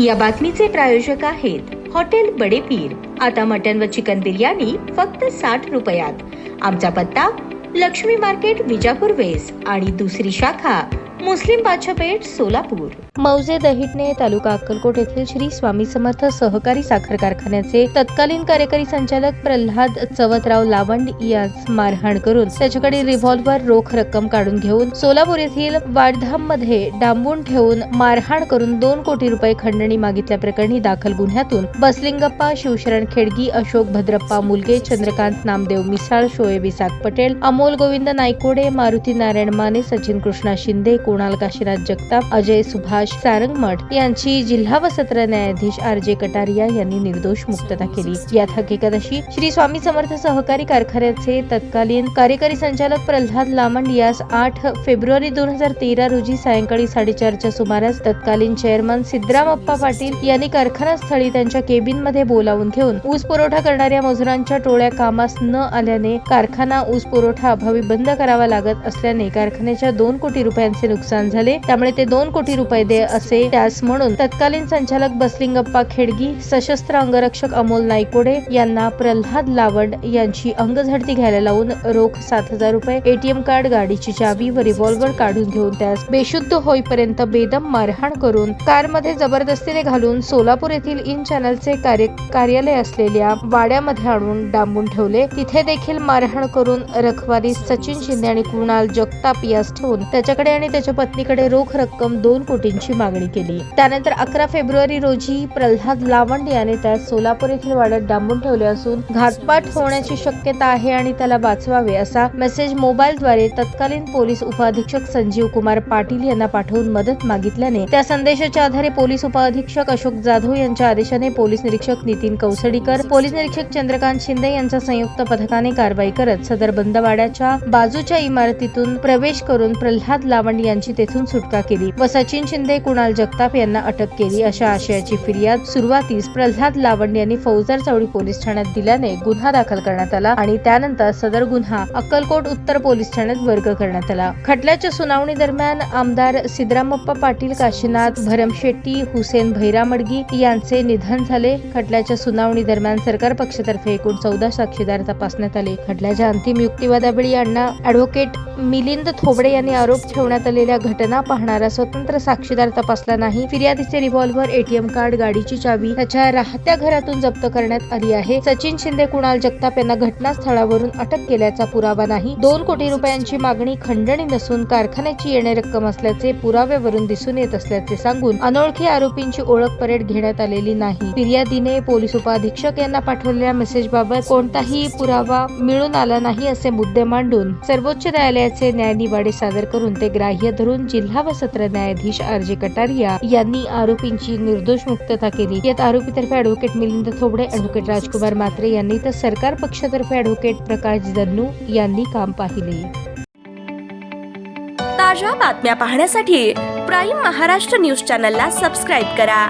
या बातमीचे प्रायोजक आहेत हॉटेल बडे पीर। आता मटन व चिकन बिर्याणी फक्त 60 रुपयात। आमचा पत्ता लक्ष्मी मार्केट विजापूर वेस्ट आणि दुसरी शाखा मुस्लिम बादशाह पेठ सोलापूर। मौजे दहिटणे तालुका अक्कलकोट येथील श्री स्वामी समर्थ सहकारी साखर कारखान्याचे तत्कालीन कार्यकारी संचालक प्रल्हाद चवतराव लावंड यास मारहाण करून त्याच्याकडे रिव्हॉल्वर रोख रक्कम काढून घेऊन सोलापूर येथील वाडधाम मध्ये डांबून ठेवून मारहाण करून 2 कोटी रुपये खंडणी मागितल्या प्रकरणी दाखल गुन्ह्यातून बसलिंगप्पा शिवशरण खेडगी, अशोक भद्रप्पा मुलगे, चंद्रकांत नामदेव मिसाळ, शोएब इसाक पटेल, अमोल गोविंद नायकोडे, मारुती नारायण माने, सचिन कृष्णा शिंदे, कुणाल काशीराज जगताप, अजय सुभाष सारंगमठ यांची जिल्हा व सत्र न्यायाधीश RJ कटारिया यांनी निर्दोष मुक्तता केली। यात हकीकत अशी, श्री स्वामी समर्थ सहकारी कारखान्याचे तत्कालीन कार्यकारी संचालक प्रल्हाद लावंड यास 8 फेब्रुवारी 2013 रोजी सायंकाळी 4:30च्या सुमारास तत्कालीन चेअरमन सिद्धरामप्पा पाटील यांनी कारखाना स्थळी त्यांच्या केबिन मध्ये बोलावून घेऊन ऊस पुरवठा करणाऱ्या मजुरांच्या टोळ्या कामास न आल्याने कारखाना ऊस पुरवठा अभावी बंद करावा लागत असल्याने कारखान्याच्या 2 कोटी रुपयांचे नुकसान झाले, त्यामुळे ते 2 कोटी रुपये दे असे त्यास म्हणून तत्कालीन संचालक बसलिंगप्पा खेडगी, सशस्त्र अंगरक्षक अमोल नायकोडे यांना प्रल्हाद लावंड यांची अंगझडती घ्यायला लावून रोख 7,000 रुपये, ATM कार्ड, गाडीची चावी व रिव्हॉल्वर काढून घेऊन त्यास बेशुद्ध होईपर्यंत बेदम मारहाण करून कारमध्ये जबरदस्तीने घालून सोलापूर येथील इन चॅनलचे कार्यालय असलेल्या वाड्यामध्ये आणून डांबून ठेवले। तिथे देखील मारहाण करून रखवारी सचिन शिंदे आणि कुणाल जगताप यास ठेवून त्याच्याकडे आणि त्याच्या पत्नीकडे रोख रक्कम 2 कोटींची मागणी केली। त्यानंतर 11 फेब्रुवारी रोजी प्रल्हाद लावंड याने त्यास सोलापूर येथील वाड्यात डांबून ठेवले असून घातपात होण्याची शक्यता आहे आणि त्याला वाचवावे असा मेसेज मोबाईलद्वारे तत्कालीन पोलीस उपअधीक्षक संजीव कुमार पाटील यांना पाठवून मदत मागितल्याने त्या संदेशाच्या आधारे पोलीस उपअधीक्षक अशोक जाधव यांच्या आदेशाने पोलीस निरीक्षक नितीन कौसडीकर, पोलीस निरीक्षक चंद्रकांत शिंदे यांच्या संयुक्त पथकाने कारवाई करत सदर बंदवाड्याच्या बाजूच्या इमारतीतून प्रवेश करून प्रल्हाद लावंड यांची तेथून सुटका केली व सचिन शिंदे, कुणाल जगताप यांना अटक केली अशा आशयाची फिर्याद सुरुवातीस प्रल्हाद लावंड यांनी फौजदार चौडी पोलीस ठाण्यात दिल्याने गुन्हा दाखल करण्यात आला आणि त्यानंतर सदर गुन्हा अक्कलकोट उत्तर पोलीस ठाण्यात वर्ग करण्यात आला। खटल्याच्या सुनावणी दरम्यान आमदार सिद्धरामप्पा पाटील, काशीनाथ भरमशेट्टी, हुसेन भैरामडगी यांचे निधन झाले। खटल्याच्या सुनावणी दरम्यान सरकार पक्षातर्फे एकूण 14 साक्षीदार तपासण्यात आले। खटल्याच्या अंतिम युक्तिवादावेळी अण्णा ॲडव्होकेट मिलिंद थोबडे यांनी आरोप ठेवण्यात आलेल्या घटना पाहणारा स्वतंत्र साक्षीदार तपासला नाही। फिर्यादीचे रिव्हॉल्वर, ATM कार्ड, गाडीची चावी त्याच्या राहत्या घरातून जप्त करण्यात आली आहे। सचिन शिंदे, कुणाल जगताप यांना घटनास्थळावरून अटक केल्याचा पुरावा नाही। 2 कोटी रुपयांची मागणी खंडणी नसून कारखान्याची येणे रक्कम असल्याचे पुराव्यावरून दिसून येत असल्याचे सांगून अनोळखी आरोपींची ओळख परेड घेण्यात आलेली नाही। फिर्यादीने पोलीस उपअधीक्षक यांना पाठवलेल्या मेसेजबाबत कोणताही पुरावा मिळून आला नाही असे मुद्दे मांडून सर्वोच्च न्यायालयाचे न्यायनिवाडे सादर करून ते ग्राह्य धरून जिल्हा व सत्र न्यायाधीश RJ कटारिया यांनी आरोपींची निर्दोष मुक्तता केली। यात आरोपीतर्फे ॲडव्होकेट मिलिंद थोबडे, ॲडव्होकेट राजकुमार मात्रे यांनी तर सरकार पक्षातर्फे ॲडव्होकेट प्रकाश जन्नू यांनी काम पाहिले। ताज्या बातम्या पाहण्यासाठी प्राईम महाराष्ट्र न्यूज चॅनलला सबस्क्राईब करा।